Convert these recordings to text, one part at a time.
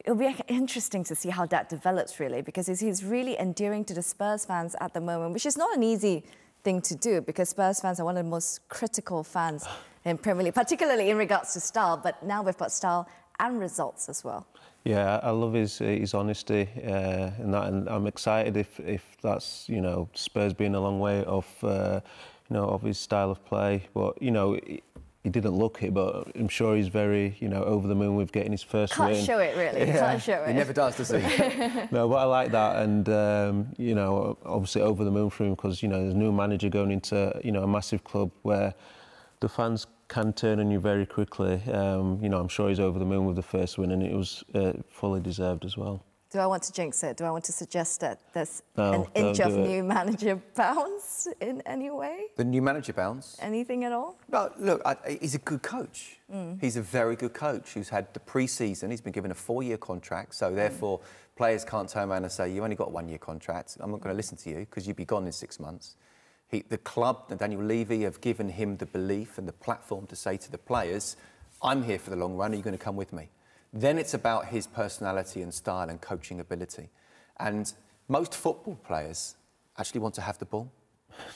it'll be interesting to see how that develops, really, because he's really endearing to the Spurs fans at the moment, which is not an easy thing to do, because Spurs fans are one of the most critical fans in Premier League, particularly in regards to style. But now we've got style and results as well. Yeah, I love his honesty in that, and I'm excited if that's, you know, Spurs being a long way off, you know, of his style of play. But you know, he didn't look it, but I'm sure he's very, you know, over the moon with getting his first win. Can't show it, really. Yeah. Can't show it. He never does he? No, but I like that, and you know, obviously over the moon for him, because you know, there's a new manager going into, you know, a massive club where the fans can turn on you very quickly. You know, I'm sure he's over the moon with the first win, and it was fully deserved as well. Do I want to jinx it? Do I want to suggest that there's an inch of new manager bounce in any way? The new manager bounce? Anything at all? No, look, he's a good coach. He's a very good coach who's had the pre-season. He's been given a 4-year contract, so therefore players can't turn around and say, you've only got a 1-year contract. I'm not going to listen to you because you'll be gone in 6 months. The club and Daniel Levy have given him the belief and the platform to say to the players, I'm here for the long run, are you going to come with me? Then it's about his personality and style and coaching ability. And most football players actually want to have the ball.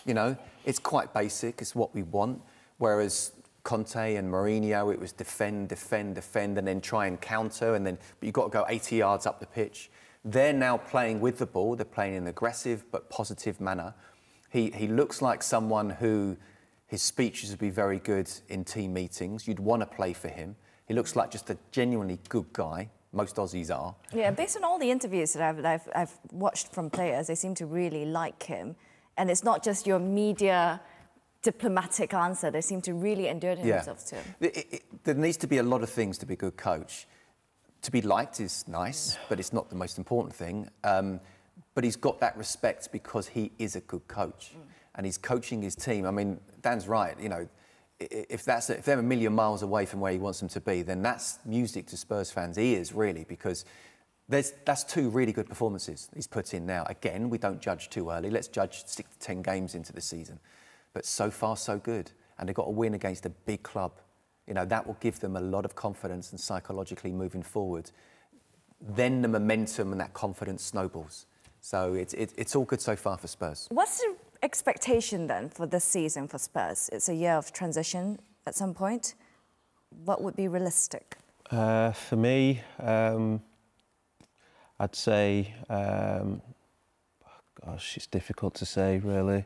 You know, it's quite basic, it's what we want. Whereas Conte and Mourinho, it was defend, defend, defend, and then try and counter, and then but you've got to go 80 yards up the pitch. They're now playing with the ball, they're playing in an aggressive but positive manner. He looks like someone who his speeches would be very good in team meetings. You'd want to play for him. He looks like just a genuinely good guy. Most Aussies are. Yeah, based on all the interviews that I've watched from players, they seem to really like him. And it's not just your media diplomatic answer. They seem to really endear themselves to him. There needs to be a lot of things to be a good coach. To be liked is nice, but it's not the most important thing. But he's got that respect because he is a good coach. And he's coaching his team. I mean, Dan's right, you know, if they're a million miles away from where he wants them to be, then that's music to Spurs fans' ears, really, because that's 2 really good performances he's put in now. Again, we don't judge too early. Let's judge 6 to 10 games into the season. But so far, so good. And they've got a win against a big club. You know, that will give them a lot of confidence and psychologically moving forward. Then the momentum and that confidence snowballs. So it's all good so far for Spurs. What's the expectation then for this season for Spurs? It's a year of transition at some point. What would be realistic? For me, I'd say, gosh, it's difficult to say, really.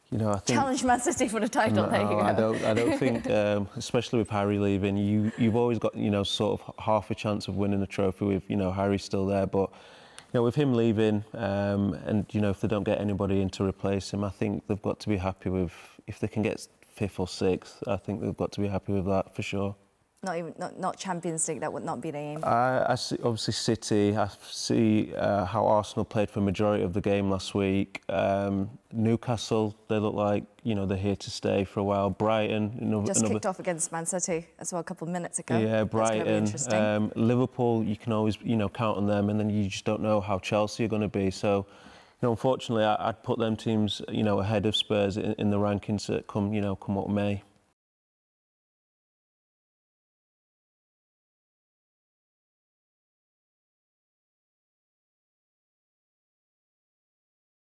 You know, I think challenge Man City for the title. No, there you go. I don't think, especially with Harry leaving, you've always got, you know, sort of half a chance of winning the trophy with, you know, Harry still there, but. You know, with him leaving, and you know, if they don't get anybody in to replace him, I think they've got to be happy with. If they can get 5th or 6th, I think they've got to be happy with that for sure. Not Champions League. That would not be the aim. I see, obviously City. I see how Arsenal played for a majority of the game last week. Newcastle, they look like, you know, they're here to stay for a while. Brighton, just kicked off against Man City as well a couple of minutes ago. Yeah, Brighton. Liverpool, you can always, you know, count on them, and then you just don't know how Chelsea are going to be. So, you know, unfortunately, I'd put them teams, you know, ahead of Spurs in the rankings that come what may.